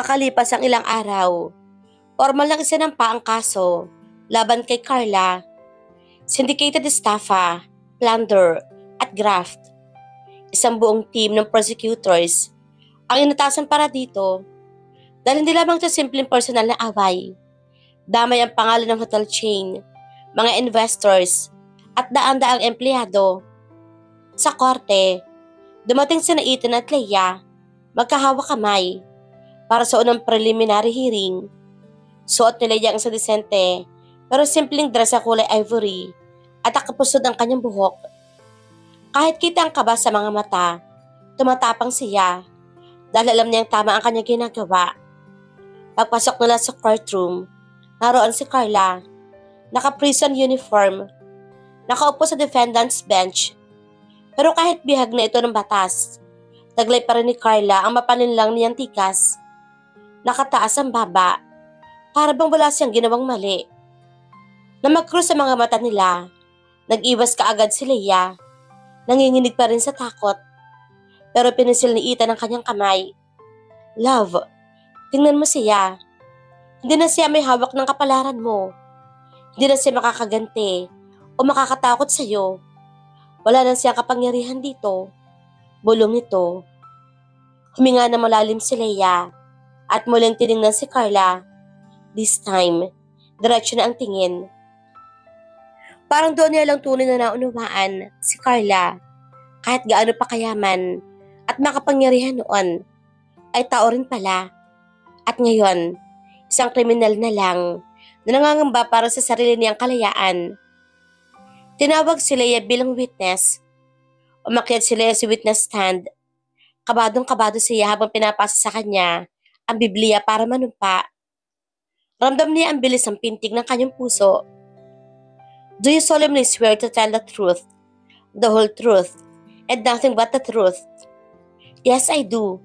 Makalipas ang ilang araw, formal lang isinampa ang kaso laban kay Carla, syndicated estafa, plunder, at graft. Isang buong team ng prosecutors ang inatasan para dito dahil hindi lamang ito simpleng personal na away. Damay ang pangalan ng hotel chain, mga investors, at daan-daang empleyado. Sa korte, dumating sina Ethan at Leia, magkahawak kamay, para sa unang preliminary hearing. Suot ni Leia ang sa disente, pero simpleng dress sa kulay ivory at nakapusod ang kanyang buhok. Kahit kita ang kaba sa mga mata, tumatapang siya dahil alam niyang tama ang kanyang ginagawa. Pagpasok nila sa courtroom, naroon si Carla, naka-prison uniform, nakaupo sa defendant's bench. Pero kahit bihag na ito ng batas, taglay pa rin ni Carla ang mapaninlang niyang tikas. Nakataas ang baba, para bang wala siyang ginawang mali. Na mag-cross sa mga mata nila, nag-iwas kaagad si Leia, nanginginig pa rin sa takot. Pero pinisil ni Ethan ang kanyang kamay. Love, tingnan mo siya. Hindi na siya may hawak ng kapalaran mo. Hindi na siya makakaganti o makakatakot sa iyo. Wala na siyang kapangyarihan dito. Bulong ito. Huminga na malalim si Leia at muling tiningnan si Carla. This time, diretso na ang tingin. Parang doon niya lang tunay na naunawaan si Carla. Kahit gaano pa kayaman at makapangyarihan noon, ay tao rin pala. At ngayon, isang kriminal na lang na nangangamba para sa sarili niyang kalayaan. Tinawag si Leia bilang witness. Umakyat si Leia sa witness stand. Kabadong-kabado siya habang pinapasa sa kanya ang Biblia para manumpa. Ramdam niya ang bilis ng pintig ng kanyang puso. Do you solemnly swear to tell the truth, the whole truth, and nothing but the truth? Yes, I do.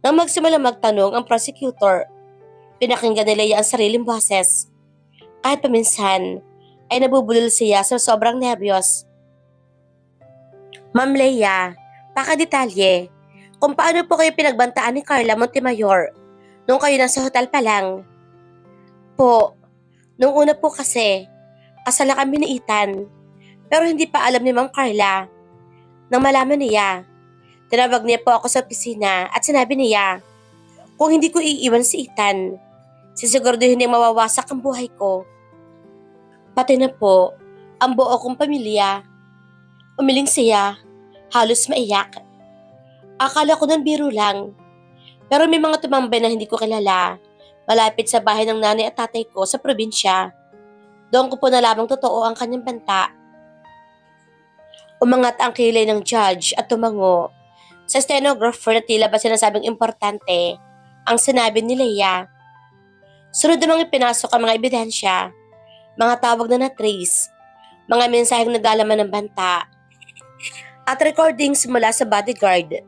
Nang magsimulang magtanong ang prosecutor, pinakinggan ni Leia ang sariling boses. Kahit paminsan, ay nabubulol siya sa sobrang nerbiyos. Ma'am Leia, pakadetalye, kung paano po kayo pinagbantaan ni Carla Montemayor nung kayo nasa hotel pa lang. Po, nung una po kasi, kasala kami ni Ethan, pero hindi pa alam ni Ma'am Carla. Nang malaman niya, tinawag niya po ako sa opisina at sinabi niya, kung hindi ko iiwan si Ethan, sisiguraduhin niya mawawasak ang buhay ko. Pati na po, ang buo kong pamilya. Umiling siya, halos maiyak. Akala ko nun biro lang, pero may mga tumambay na hindi ko kilala, malapit sa bahay ng nanay at tatay ko sa probinsya. Doon ko po nalamang totoo ang kanyang banta. Umangat ang kilay ng judge at tumango. Sa stenographer na tila ba sinasabing importante ang sinabi ni Leia. Sunod namang ipinasok ang mga ebidensya, mga tawag na na-trace, mga mensaheng naglalaman ng banta, at recordings mula sa bodyguard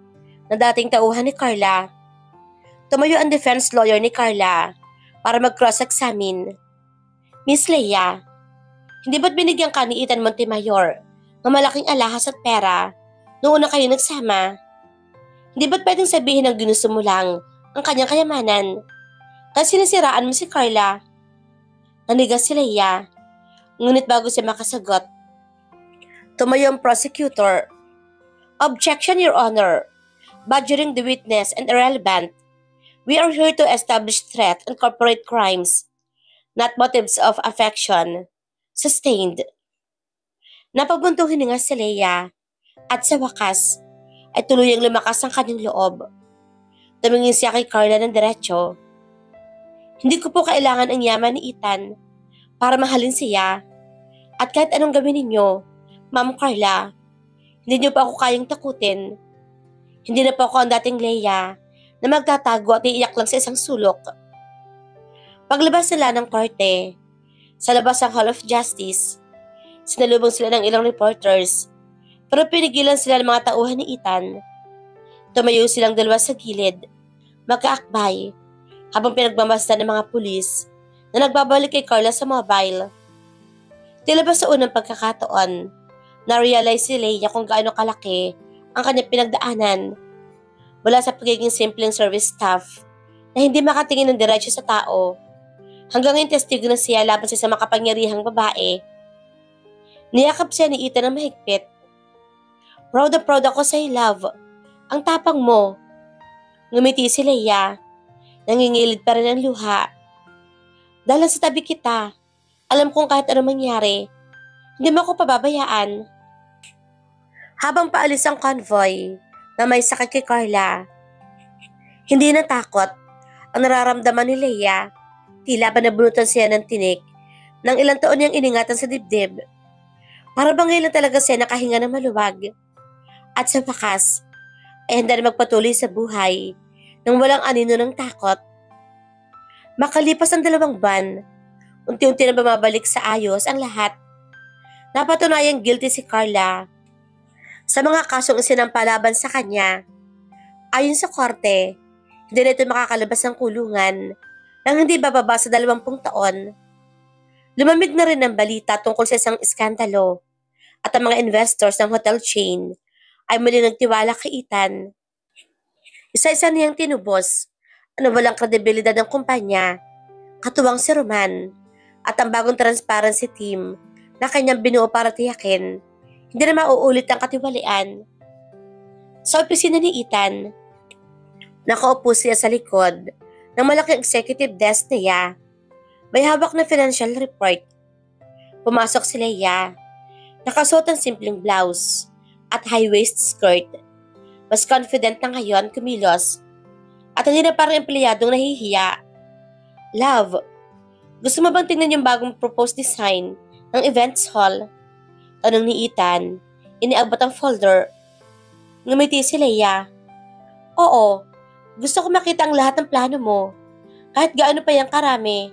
na dating tauhan ni Carla. Tumayo ang defense lawyer ni Carla para mag-cross-examine. Miss Leia, hindi ba't binigyan ka ni Ethan Montemayor ng malaking alahas at pera noong una kayo nagsama? Hindi ba't pwedeng sabihin ng ginusto mo lang ang kanyang kayamanan? Kasi sinisiraan mo si Carla. Nanigas si Leia, ngunit bago siya makasagot, tumayo ang prosecutor. Objection, Your Honor. Badgering the witness and irrelevant. We are here to establish threat and corporate crimes, not motives of affection. Sustained. Napabuntong hininga si Leia at sa wakas ay tuluyang lumakas ang kanyang loob. Tumingin siya kay Carla ng diretso. Hindi ko po kailangan ang yaman ni Ethan para mahalin siya. At kahit anong gawin ninyo, Ma'am Carla, hindi niyo pa ako kayang takutin. Hindi na po ako ang dating Leia na magtatago at iiyak lang sa isang sulok. Paglabas nila ng korte, sa labas ng Hall of Justice, sinalubong sila ng ilang reporters, pero pinigilan sila ng mga tauhan ni Ethan. Tumayo silang dalawa sa gilid, magkaakbay, habang pinagmamasdan ng mga pulis na nagbabalik kay Carla sa mobile. Tila ba sa unang pagkakataon, na-realize si Leia kung gaano kalaki ang kanyang pinagdaanan. Mula sa pagiging simpleng service staff na hindi makatingin ng diretsyo sa tao. Hanggang ngayon testigo na siya laban sa isang makapangyarihang babae. Niyakap siya ni Ethan ng mahigpit. Proud na proud ako sa'yo, love. Ang tapang mo. Ngumiti si Leia. Nangingilid pa rin ang luha. Dahil sa tabi kita, alam kong kahit ano mangyari, hindi mo ako pababayaan. Habang paalis ang convoy na may sakay kay Carla, hindi natakot ang nararamdaman ni Leia. Tila ba nabunutan siya ng tinik ng ilang taon niyang iningatan sa dibdib. Para bang ngayon talaga siya nakahinga ng maluwag. At sa wakas, ay handa na magpatuloy sa buhay nang walang anino ng takot. Makalipas ang 2 buwan, unti-unti na bumabalik sa ayos ang lahat. Napatunayang guilty si Carla sa mga kasong isinampalaban sa kanya. Ayon sa korte, hindi na ito makakalabas ng kulungan nang hindi bababa sa 20 taon. Lumamig na rin ang balita tungkol sa isang iskandalo at ang mga investors ng hotel chain ay muli nagtiwala kay Ethan. Isa-isa niyang tinubos ang walang kredibilidad ng kumpanya, katuwang si Roman at ang bagong transparency team na kanyang binuo para tiyakin hindi na mauulit ang katiwalian. Sa opisina ni Ethan, nakaupo siya sa likod ng malaking executive desk niya. May hawak na financial report. Pumasok si Leia. Nakasuot ang simpleng blouse at high-waist skirt. Mas confident na ngayon kumilos at hindi na parang empleyadong nahihiya. Love, gusto mo bang tingnan yung bagong proposed design ng events hall? Tanong ni Ethan. Iniabot ang folder. Ngumiti si Leia. Oo, gusto ko makita ang lahat ng plano mo. Kahit gaano pa yung karami.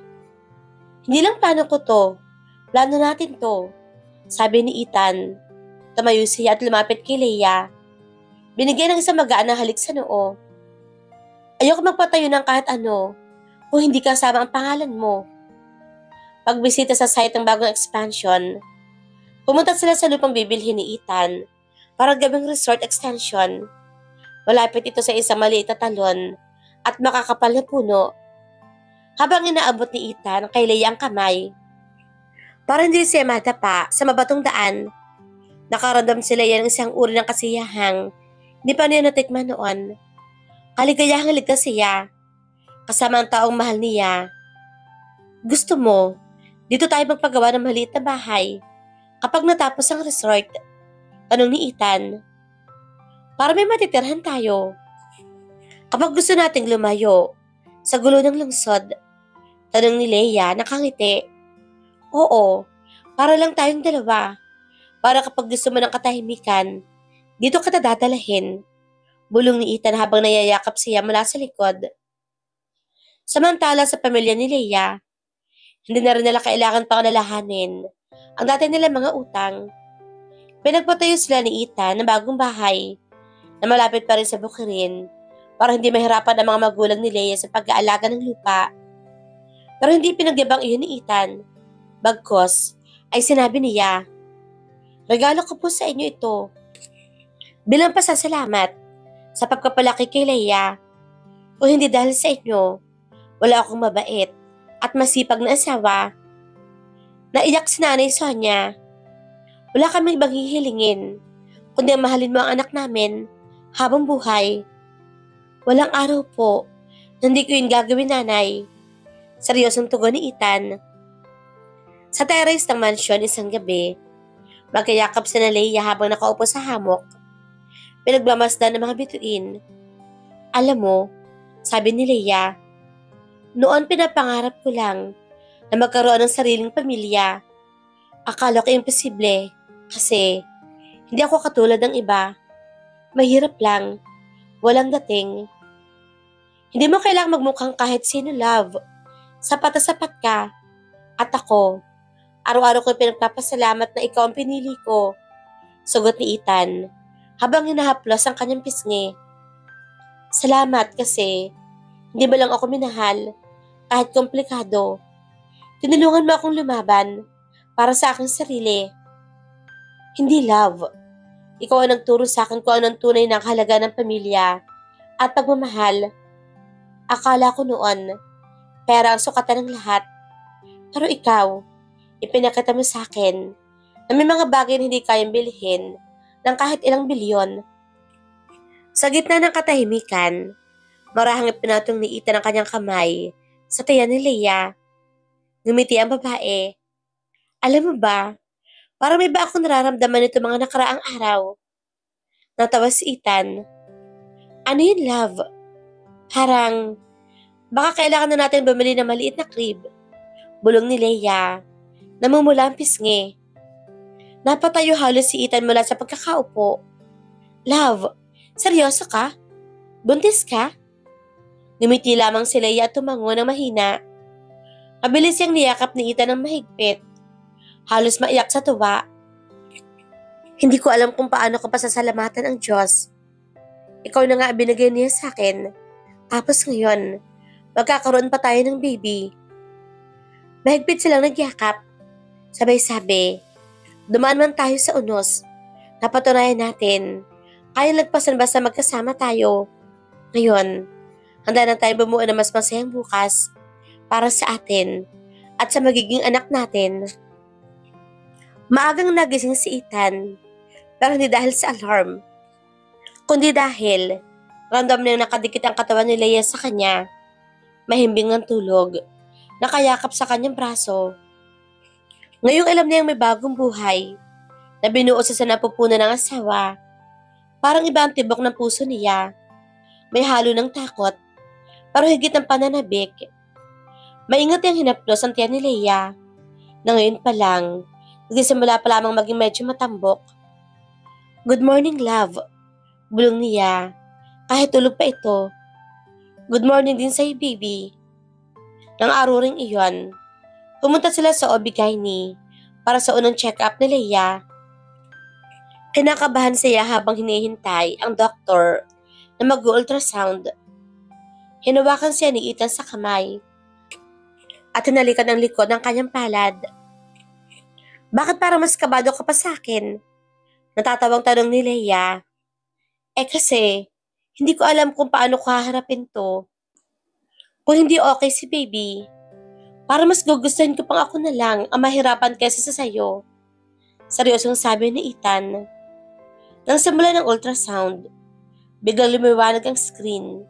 Hindi lang plano ko to. Plano natin to. Sabi ni Ethan. Tumayo siya at lumapit kay Leia. Binigyan ng isang magaan na halik sa noo. Ayoko magpatayo ng kahit ano kung hindi kasama ang pangalan mo. Pagbisita sa site ng bagong expansion, pumunta sila sa lupang bibilhin ni Ethan para gawing resort extension. Malapit ito sa isang maliit na talon at makakapal na puno. Habang inaabot ni Ethan kay Leia ang kamay, para hindi siya madapa sa mabatong daan, nakaramdam si Leia ng isang uri ng kasiyahang hindi pa niya natikman noon. Kaligayahang ligtas siya, kasama ang taong mahal niya. Gusto mo, dito tayo magpagawa ng maliit na bahay kapag natapos ang resort? Tanong ni Ethan. Para may matitirhan tayo. Kapag gusto nating lumayo sa gulo ng lungsod? Tanong ni Leia nakangiti. Oo, para lang tayong dalawa. Para kapag gusto mo ng katahimikan, dito kita dadalahin. Bulong ni Ethan habang nayayakap siya mula sa likod. Samantala sa pamilya ni Leia, hindi na rin nila kailangan pang alalahanin ang dati nila mga utang. Pinagpatayo sila ni Ethan ng bagong bahay na malapit pa rin sa bukirin para hindi mahirapan ang mga magulang ni Leia sa pag-aalaga ng lupa. Pero hindi pinagyabang iyon ni Ethan. Bagkos ay sinabi niya, regalo ko po sa inyo ito. Bilang pasasalamat sa pagpapalaki kay Leia. Kung hindi dahil sa inyo, wala akong mabait at masipag na asawa. Naiyak si Nanay Sonia. Wala kaming ibang hihilingin, kundi mahalin mo ang anak namin habang buhay. Walang araw po, hindi ko yun gagawin, Nanay. Seryosong tugon ni Ethan. Sa terrace ng mansyon isang gabi, magkayakap si Leia habang nakaupo sa hamok. Pinagmamasdan ng mga bituin. Alam mo, sabi ni Leia, noon pinapangarap ko lang na magkaroon ng sariling pamilya. Akala ko imposible kasi hindi ako katulad ng iba. Mahirap lang, walang dating. Hindi mo kailangang magmukhang kahit sino, love. Sapat na sapat ka. At ako, araw-araw ko pinagpapasalamat na ikaw ang pinili ko. Sugot ni Ethan habang hinahaplos ang kanyang pisngi. Salamat kasi hindi mo lang ako minahal kahit komplikado. Tinulungan mo akong lumaban para sa aking sarili. Hindi, love. Ikaw ang nagturo sa akin kung anong tunay na halaga ng pamilya at pagmamahal. Akala ko noon, pera ang sukatan ng lahat. Pero ikaw, ipinakita mo sa akin na may mga bagay na hindi kayang bilhin ng kahit ilang bilyon. Sa gitna ng katahimikan, marahang ipinatong ni Ethan ang kanyang kamay sa tiyan ni Leia. Ngumiti ang babae. Alam mo ba, parang may ba akong nararamdaman nito mga nakaraang araw? Natawa si Ethan. Ano yun, love? Parang, baka kailangan na natin bumili ng maliit na crib. Bulong ni Leia. Namumula ang pisngi. Napatayo halos si Ethan mula sa pagkakaupo. Love, seryoso ka? Buntis ka? Ngumiti lamang si Leia at tumango ng mahina. Mabilis siyang niyakap ni Ethan ng mahigpit. Halos maiyak sa tuwa. Hindi ko alam kung paano ko pasasalamatan ang Diyos. Ikaw na nga binigay niya sa akin. Tapos ngayon, magkakaroon pa tayo ng baby. Mahigpit silang nagyakap. Sabay-sabi, dumaan man tayo sa unos. Napatunayan natin, kaya lagpasan basta magkasama tayo. Ngayon, handa na tayo bumuo ng mas masayang bukas para sa atin at sa magiging anak natin. Maagang nagising si Ethan, pero hindi dahil sa alarm, kundi dahil random niyang nakadikit ang katawan ni Leia sa kanya. Mahimbing ang tulog, nakayakap sa kanyang braso. Ngayong alam niyang may bagong buhay, na binuo sa napupunan ng asawa. Parang iba ang tibok ng puso niya. May halo ng takot, pero higit ng pananabik. Maingat yung hinaplos ang tiyan ni Leia, na ngayon pa lang, nagsisimula pa lamang maging medyo matambok. Good morning, love. Bulong niya, kahit tulog pa ito. Good morning din sa'yo, baby. Nang araw ring iyon, pumunta sila sa OB-GYN para sa unang check-up ni Leia. Kinakabahan siya habang hinihintay ang doktor na mag-ultrasound. Hinawakan siya ni Ethan sa kamay at hinalikan ang likod ng kanyang palad. Bakit parang mas kabado ka pa sa akin? Natatawang tanong ni Leia. Kasi, hindi ko alam kung paano ko haharapin to. Kung hindi okay si baby, para mas gugustuhin ko pang ako na lang ang mahirapan kaysa sa sayo. Seryosong sabi ni Ethan. Nang simula ng ultrasound, biglang lumiwanag ang screen.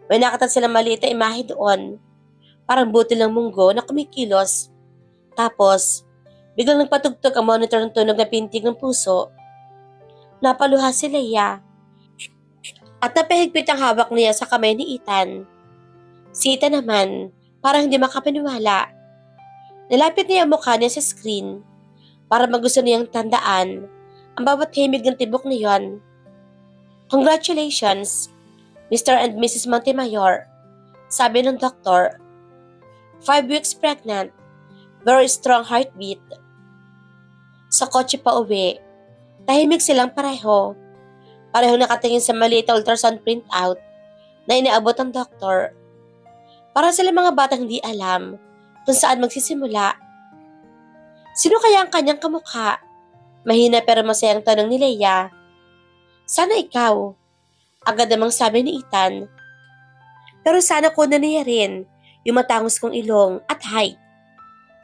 May nakita silang maliit na imahe doon. Parang butil ng munggo na kumikilos. Tapos, biglang nagpatugtog ang monitor ng tunog na pintig ng puso. Napaluha si Leia. At napahigpit ang hawak niya sa kamay ni Ethan. Si Ethan naman, parang hindi makapaniwala. Nilapit niya ang mukha niya sa screen para magusto niyang tandaan ang bawat himig ng tibok niyon. Congratulations, Mr. and Mrs. Montemayor, sabi ng doktor. 5 weeks pregnant, very strong heartbeat. Sa kotse pa uwi, tahimik silang pareho. Parehong nakatingin sa maliit na ultrasound printout na inaabot ng doktor. Para sila mga batang hindi alam kung saan magsisimula. Sino kaya ang kanyang kamukha? Mahina pero masayang tanong ni Leia. Sana ikaw, agad namang sabi ni Ethan. Pero sana ko na niya rin yung matangos kong ilong at height.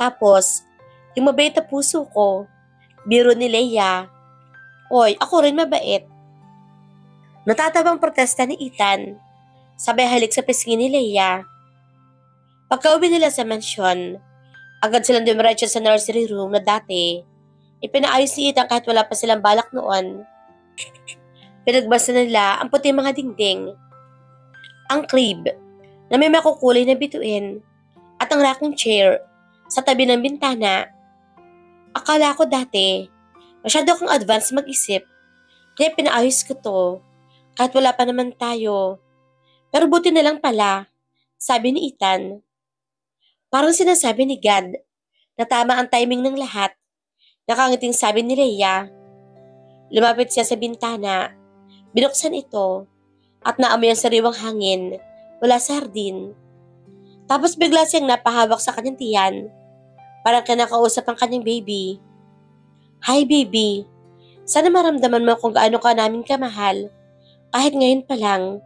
Tapos, yung mabait na puso ko, biro ni Leia. Oy, ako rin mabait. Natatabang protesta ni Ethan. Sabay halik sa pisngi ni Leia. Pagka-uwi nila sa mansyon, agad silang dumiretso sa nursery room na dati. Ipinaayos ni Ethan kahit wala pa silang balak noon. Pinagbasa nila ang puting mga dingding, ang crib na may makukulay na bituin at ang rocking chair sa tabi ng bintana. Akala ko dati, masyado akong advance mag-isip, kaya pinaayos ko to. Kahit wala pa naman tayo. Pero buti na lang pala, sabi ni Ethan. Parang sinasabi ni God na tama ang timing ng lahat. Nakangiting sabi ni Leia. Lumapit siya sa bintana. Binuksan ito at naamoy ang sariwang hangin mula sa hardin. Tapos bigla siyang napahawak sa kanyang tiyan. Parang kinakausap ang kanyang baby. Hi baby, sana maramdaman mo kung gaano ka namin kamahal. Kahit ngayon pa lang.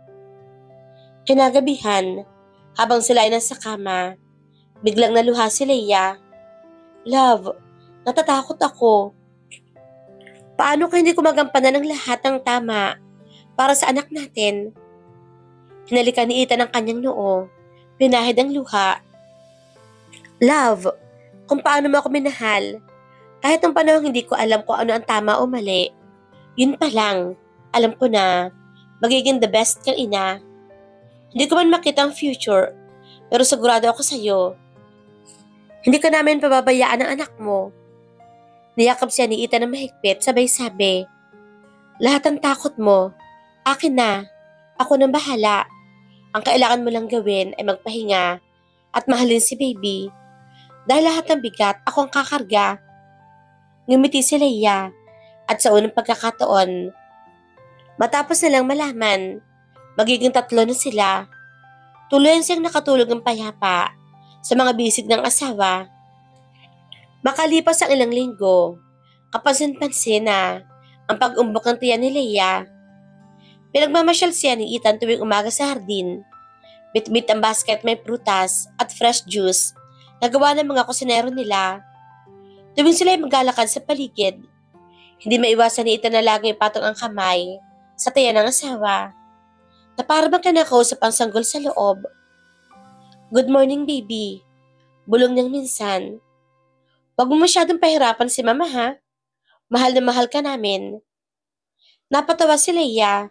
Kinagabihan, habang sila ay nasa kama, biglang naluha si Leia. Love, natatakot ako. Paano kung hindi ko magampanan ng lahat ng tama para sa anak natin? Hinalikan ni Ethan ang kanyang noo. Pinahid ang luha. Love, kung paano mo ako minahal, kahit ng panahon hindi ko alam kung ano ang tama o mali, yun pa lang, alam ko na magiging the best kang ina. Hindi ko man makita ang future, pero sigurado ako sa'yo. Hindi ka namin pababayaan ng anak mo. Niyakap siya ni Ethan ng mahigpit, sabay sabi, lahat ng takot mo, akin na, ako nang bahala. Ang kailangan mo lang gawin ay magpahinga at mahalin si baby. Dahil lahat ng bigat, ako ang kakarga. Ngumiti si Leia at sa unang pagkakataon, matapos nilang malaman, magiging 3 na sila. Tuluyan siyang nakatulog ng payapa sa mga bisig ng asawa. Makalipas ang ilang linggo, kapansin-pansin na ang pag-umbok ng tiyan ni Leia. Pinagmamasyal siya ni Ethan tuwing umaga sa hardin. Bit-bit ang basket may prutas at fresh juice na gawa ng mga kusinero nila. Tuwing sila ay maglalakad sa paligid, hindi maiwasan ni Ethan na laging patong ang kamay sa tiyan ng asawa na para bang kinakausap ang sanggol sa loob. Good morning, baby. Bulong niyang minsan. Huwag mo masyadong pahirapan si mama ha. Mahal na mahal ka namin. Napatawa si Leia.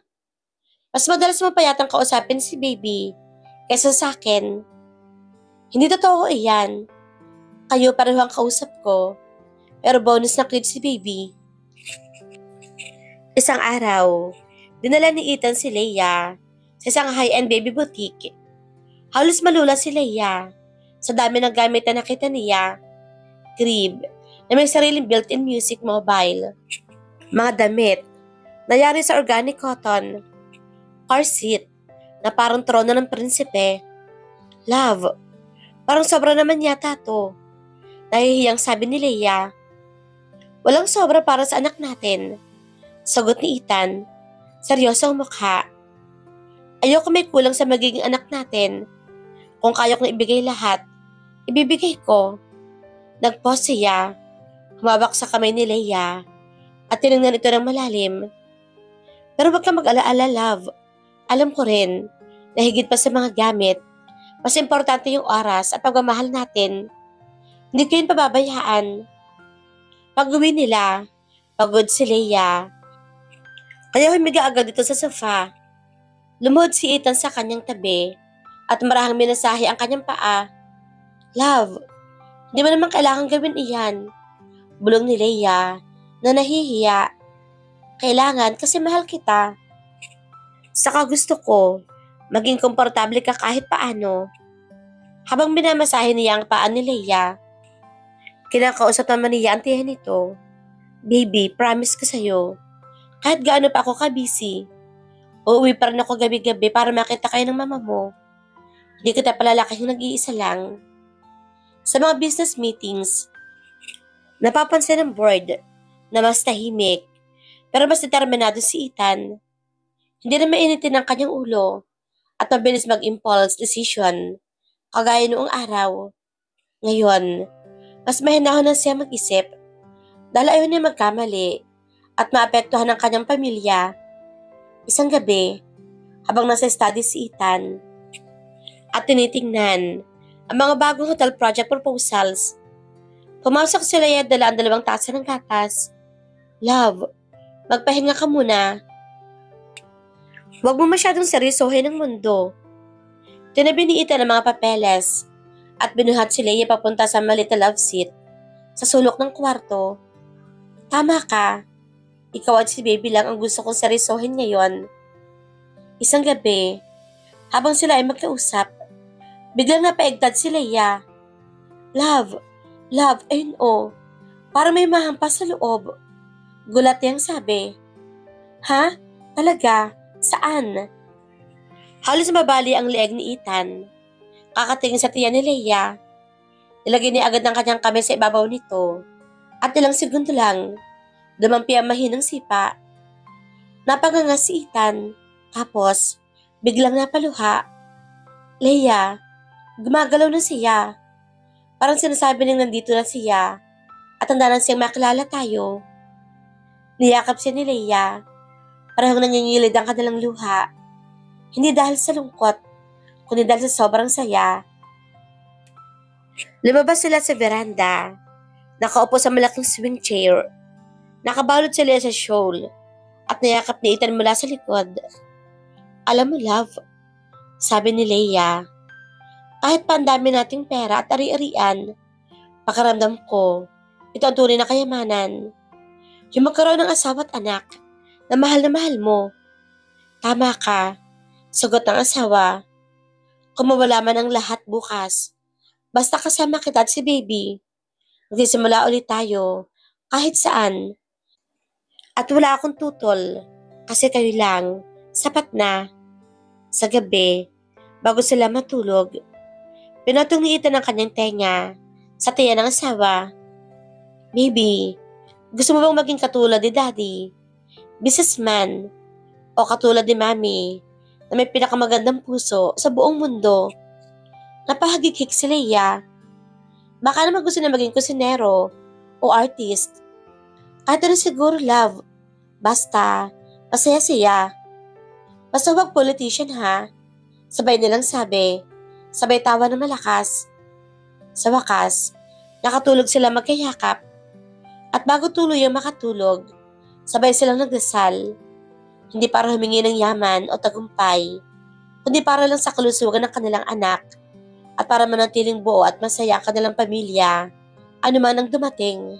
Mas madalas mo pa yatang kausapin si baby kaysa sa akin. Hindi totoo iyan. Kayo pareho ang kausap ko. Pero bonus na cute si baby. Isang araw, dinala ni Ethan si Leia sa isang high-end baby boutique. Halos malula si Leia sa dami ng gamit na nakita niya. Crib na may sariling built-in music mobile. Mga damit na yari sa organic cotton. Car seat na parang trono ng prinsipe. Love, parang sobra naman yata to. Nahihiyang sabi ni Leia. Walang sobra para sa anak natin. Sagot ni Ethan. Seryoso ang mukha. Ayoko may kulang sa magiging anak natin. Kung kaya kong ibigay lahat, ibibigay ko. Nag-pause siya. Humawak sa kamay ni Leia at tinignan ito ng malalim. Pero wag kang mag-alaala, love. Alam ko rin na higit pa sa mga gamit, mas importante yung oras at pagmamahal natin. Hindi ko yun pababayaan. Pag-uwi nila, pagod si Leia. Kaya humiga agad dito sa sofa. Lumuhod si Ethan sa kanyang tabi at marahang minasahe ang kanyang paa. Love, hindi mo naman kailangan gawin iyan. Bulong ni Leia na nahihiya. Kailangan kasi mahal kita. Saka gusto ko, maging komportable ka kahit paano. Habang minamasahe niya ang paa ni Leia, kinakausap naman niya ang tiyan nito. Baby, promise ko sa'yo, kahit gaano pa ako ka-busy, uuwi pa rin ako gabi-gabi para makita kayo ng mama mo. Hindi kita palalaking nag-iisa lang. Sa mga business meetings, napapansin ng board na mas tahimik pero mas determinado si Ethan. Hindi na mainitin ang kanyang ulo at mabilis mag-impulse decision kagaya noong araw. Ngayon, mas mahinahon na siya mag-isip dahil ayaw niya magkamali at maapektuhan ang kanyang pamilya. Isang gabi, habang nasa study si Ethan at tinitingnan ang mga bagong hotel project proposals, pumasok si Leia at dala ang 2 tasa ng gatas. Love, magpahinga ka muna. Huwag mo masyadong seryosohin ang mundo. Tinabi ni Ethan ang mga papeles at binuhat si Leia papunta sa maliit na love seat sa sulok ng kwarto. Tama ka. Ikaw at si baby lang ang gusto kong seryosohin ngayon. Isang gabi, habang sila ay magkausap, biglang napaigtad si Leia. Love, ayun o. Parang may mahampas sa loob. Gulat niyang sabi. Ha? Talaga? Saan? Halos mabali ang leeg ni Ethan. Kakatingin sa tiyan ni Leia. Nilagay niya agad ang kanyang kamay sa ibabaw nito. At ilang segundo lang, dumampi ang mahinang sipa. Napanganga si Ethan. Tapos, biglang napaluha. Leia, gumagalaw na siya. Parang sinasabi niyang nandito na siya at handa na siyang makilala tayo. Niyakap siya ni Leia. Parang nangyingilid ang kanilang luha. Hindi dahil sa lungkot, kundi dahil sa sobrang saya. Lumabas sila sa veranda. Nakaupo sa malaking swing chair. Nakabalot sila sa shawl at niyakap ni Ethan mula sa likod. Alam mo, love, sabi ni Leia, kahit pa ang dami nating pera at ari-arian, pakiramdam ko, ito ang tunay na kayamanan. Yung magkaroon ng asawa at anak na mahal mo. Tama ka, sagot ng asawa. Kung mawala man ang lahat bukas, basta kasama kita at si baby, magsisimula ulit tayo kahit saan. At wala akong tutol kasi kayo lang, sapat na. Sa gabi, bago sila matulog, pinatong ni Ethan ang kanyang tenga sa tiyan ng asawa. Baby, gusto mo bang maging katulad ni Daddy, businessman, o katulad ni Mami na may pinakamagandang puso sa buong mundo? Napahagikik si Leia. Baka naman gusto na maging kusinero o artist. Kahit ano siguro, love. Basta, masaya siya. Basta huwag politician ha. Sabay nilang sabi. Sabay tawa na malakas. Sa wakas, nakatulog sila magkayakap. At bago tuluyang makatulog, sabay silang nagdasal. Hindi para humingi ng yaman o tagumpay, kundi para lang sa kalusugan ng kanilang anak at para manatiling buo at masaya ang kanilang pamilya, anuman ang dumating.